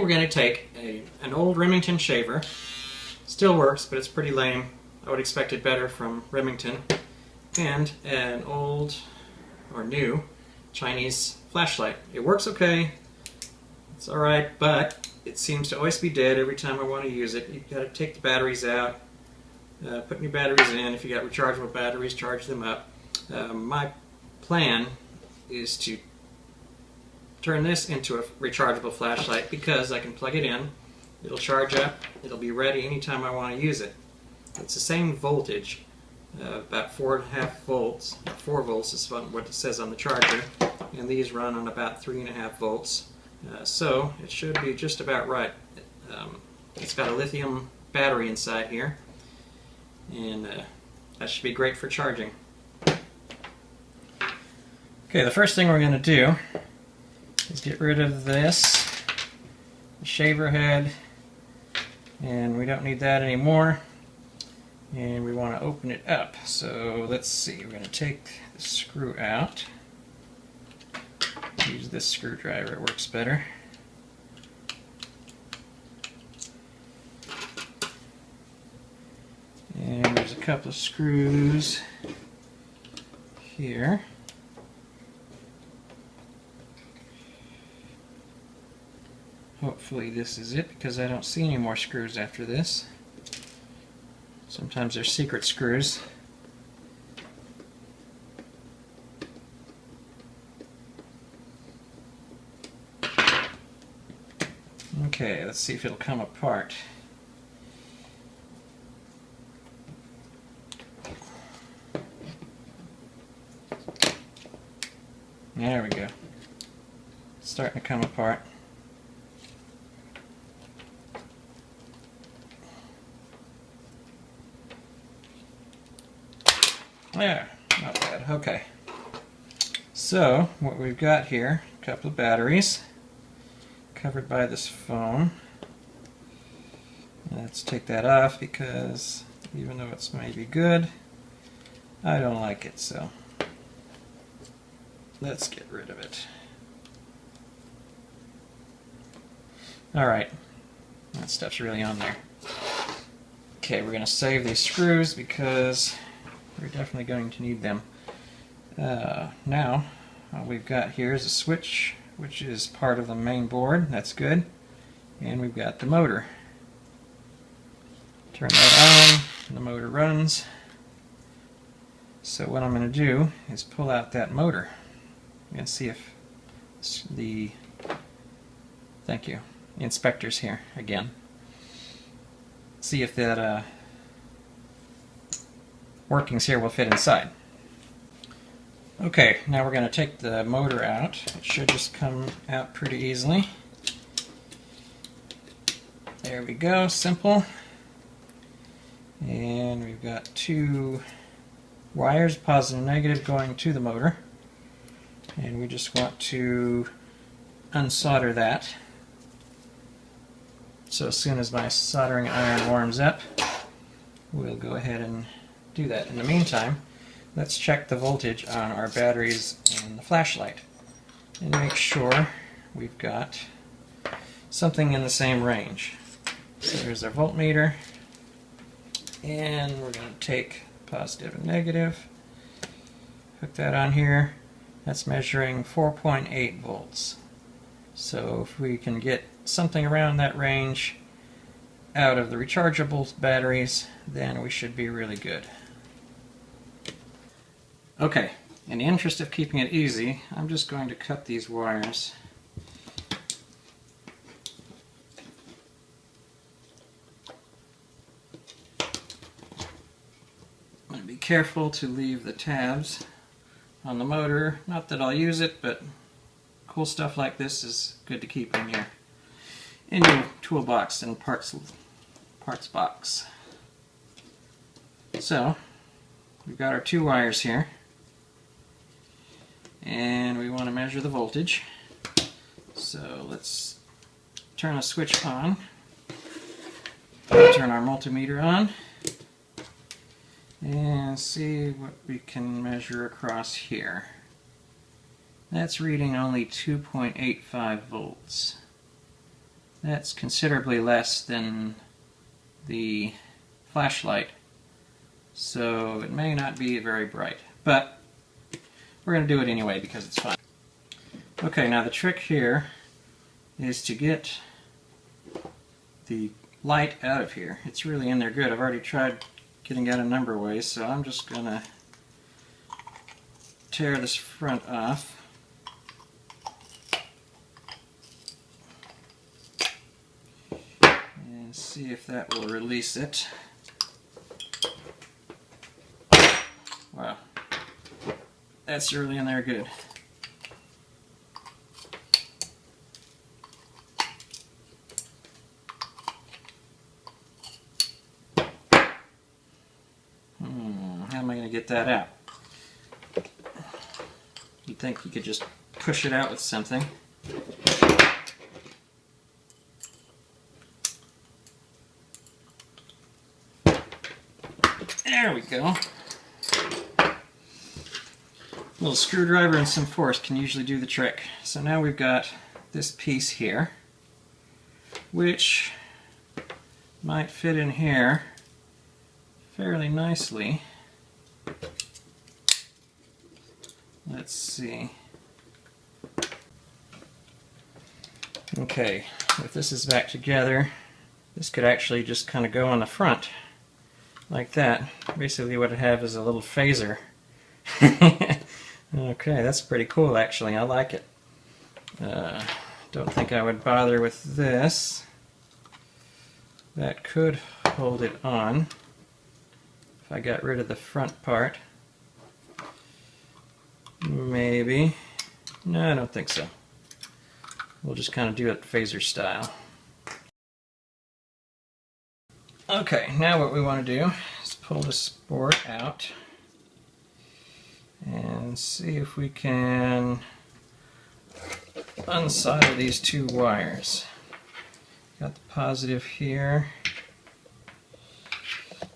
we're going to take an old Remington shaver. Still works, but it's pretty lame. I would expect it better from Remington. And an old, or new, Chinese flashlight. It works okay. It's alright, but it seems to always be dead every time I want to use it. You've got to take the batteries out, put new batteries in. If you got rechargeable batteries, charge them up. My plan is to turn this into a rechargeable flashlight because I can plug it in, it'll charge up, it'll be ready anytime I want to use it. It's the same voltage, about 4.5 volts. 4 volts is what it says on the charger, and these run on about 3.5 volts. So it should be just about right. It's got a lithium battery inside here, and that should be great for charging. Okay, the first thing we're going to do is get rid of this shaver head, and we don't need that anymore, and we want to open it up. So let's see, we're going to take the screw out. Use this screwdriver, it works better. And there's a couple of screws here. Hopefully this is it, because I don't see any more screws after this. Sometimes they're secret screws. Okay, let's see if it'll come apart. There we go. It's starting to come apart. There, not bad. Okay. So, what we've got here, a couple of batteries covered by this foam. Let's take that off because even though it's maybe good, I don't like it, so let's get rid of it. Alright, that stuff's really on there. Okay, we're going to save these screws because we're definitely going to need them. Now, all we've got here is a switch, which is part of the main board. That's good. And we've got the motor. Turn that on, and the motor runs. So what I'm going to do is pull out that motor and see if the, thank you, the inspector's here again. See if that workings here will fit inside. Okay, now we're going to take the motor out. It should just come out pretty easily. There we go, simple. And we've got two wires, positive and negative, going to the motor. And we just want to unsolder that. So as soon as my soldering iron warms up, we'll go ahead and do that. In the meantime, let's check the voltage on our batteries and the flashlight and make sure we've got something in the same range. So there's our voltmeter, and we're going to take positive and negative, hook that on here. That's measuring 4.8 volts. So if we can get something around that range out of the rechargeable batteries, then we should be really good. Okay, in the interest of keeping it easy, I'm just going to cut these wires. I'm going to be careful to leave the tabs on the motor. Not that I'll use it, but cool stuff like this is good to keep in your toolbox and parts box. So, we've got our two wires here. And we want to measure the voltage. So let's turn a switch on. Turn our multimeter on. And see what we can measure across here. That's reading only 2.85 volts. That's considerably less than the flashlight, so it may not be very bright, but we're going to do it anyway because it's fun. Okay, now the trick here is to get the light out of here. It's really in there good. I've already tried getting out a number of ways, so I'm just going to tear this front off. And see if that will release it. Wow. That's really in there good. How am I going to get that out? You'd think you could just push it out with something. There we go. A little screwdriver and some force can usually do the trick. So now we've got this piece here, which might fit in here fairly nicely. Let's see. Okay, if this is back together, this could actually just kind of go on the front like that. Basically what I have is a little phaser. Okay, that's pretty cool actually. I like it. Don't think I would bother with this. That could hold it on if I got rid of the front part. Maybe. No, I don't think so. We'll just kind of do it phaser style. Okay, now what we want to do is pull this board out and see if we can unsolder these two wires. Got the positive here,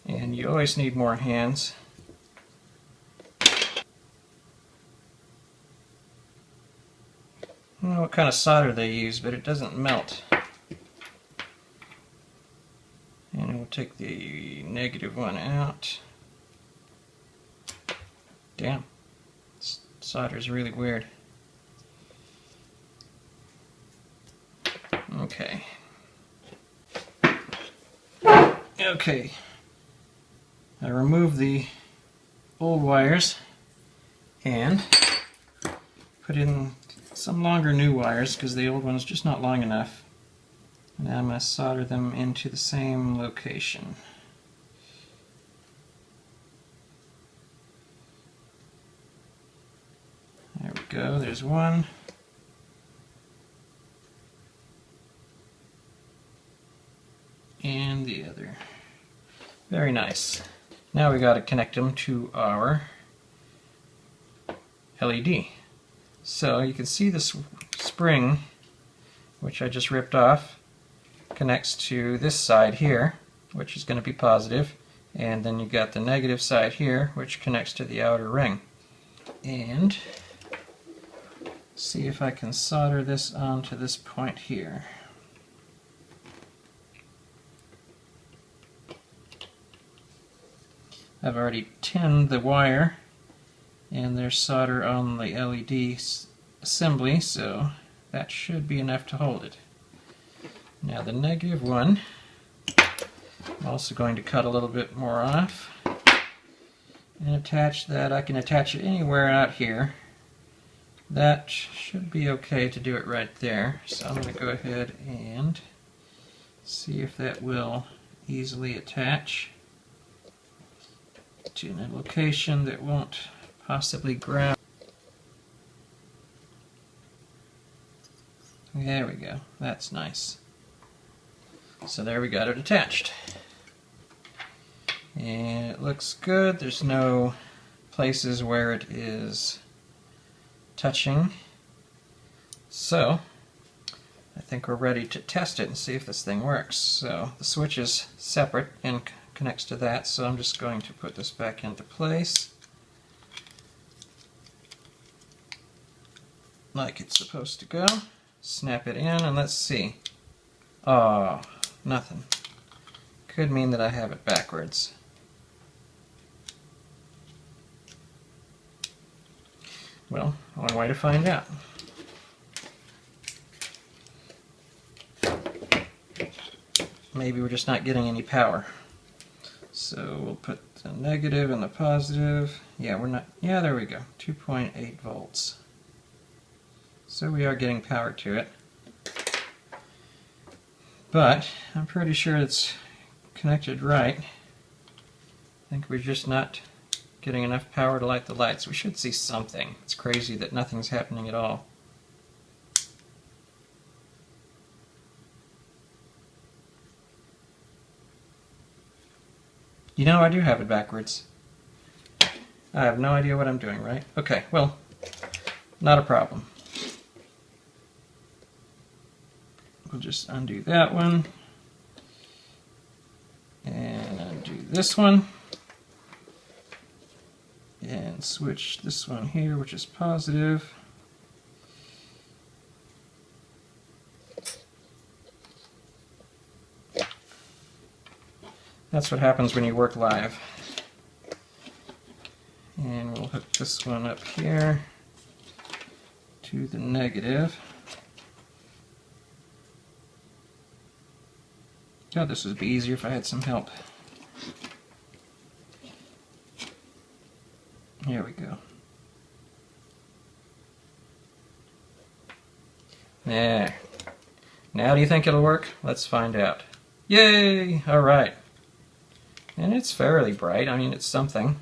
and you always need more hands. I don't know what kind of solder they use, but it doesn't melt. And we'll take the negative one out. Damn, this solder is really weird. Okay. Okay. I remove the old wires and put in some longer new wires because the old one's just not long enough. Now I'm going to solder them into the same location. There we go, there's one. And the other. Very nice. Now we got to connect them to our LED. So you can see this spring, which I just ripped off, connects to this side here, which is going to be positive, and then you got the negative side here, which connects to the outer ring. And see if I can solder this onto this point here. I've already tinned the wire, and there's solder on the LED assembly, so that should be enough to hold it. Now the negative one, I'm also going to cut a little bit more off and attach that. I can attach it anywhere out here. That should be okay to do it right there. So I'm going to go ahead and see if that will easily attach to a location that won't possibly grab. There we go. That's nice. So there we got it attached. And it looks good. There's no places where it is touching. So I think we're ready to test it and see if this thing works. So the switch is separate and connects to that, so I'm just going to put this back into place like it's supposed to go. Snap it in and let's see. Oh, nothing. Could mean that I have it backwards. Well, one way to find out. Maybe we're just not getting any power. So we'll put the negative and the positive. Yeah, we're not. Yeah, there we go. 2.8 volts. So we are getting power to it. But I'm pretty sure it's connected right. I think we're just not getting enough power to light the lights. We should see something. It's crazy that nothing's happening at all. You know, I do have it backwards. I have no idea what I'm doing, right? Okay, well, not a problem. We'll just undo that one. And undo this one. And switch this one here, which is positive. That's what happens when you work live. And we'll hook this one up here to the negative. God, this would be easier if I had some help. Here we go. There. Now do you think it'll work? Let's find out. Yay! Alright. And it's fairly bright. I mean, it's something.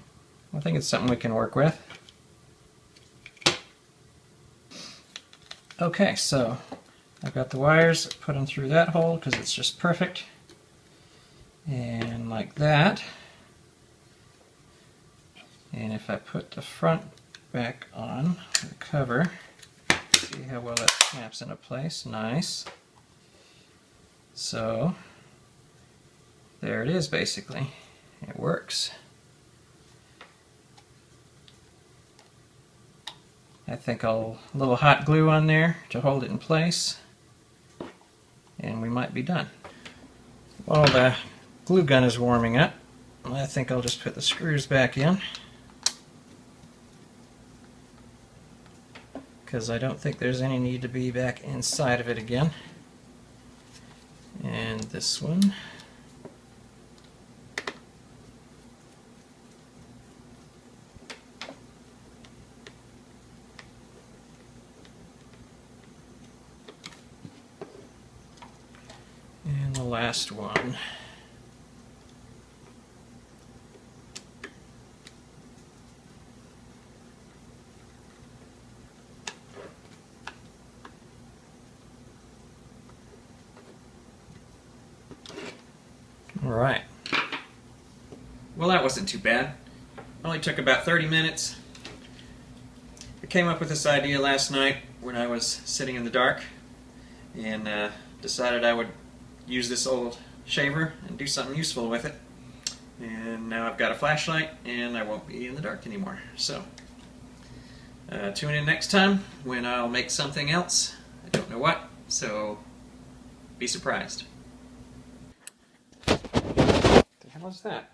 I think it's something we can work with. Okay, so I've got the wires, put them through that hole because it's just perfect. And like that. And if I put the front back on, the cover, see how well that snaps into place. Nice. So, there it is basically. It works. I think I'll a little hot glue on there to hold it in place. And we might be done. While the glue gun is warming up, I think I'll just put the screws back in. Because I don't think there's any need to be back inside of it again. And this one. And the last one. Alright. Well, that wasn't too bad. Only took about 30 minutes. I came up with this idea last night when I was sitting in the dark and decided I would use this old shaver and do something useful with it. And now I've got a flashlight and I won't be in the dark anymore. So, tune in next time when I'll make something else. I don't know what, so be surprised. What the hell is that?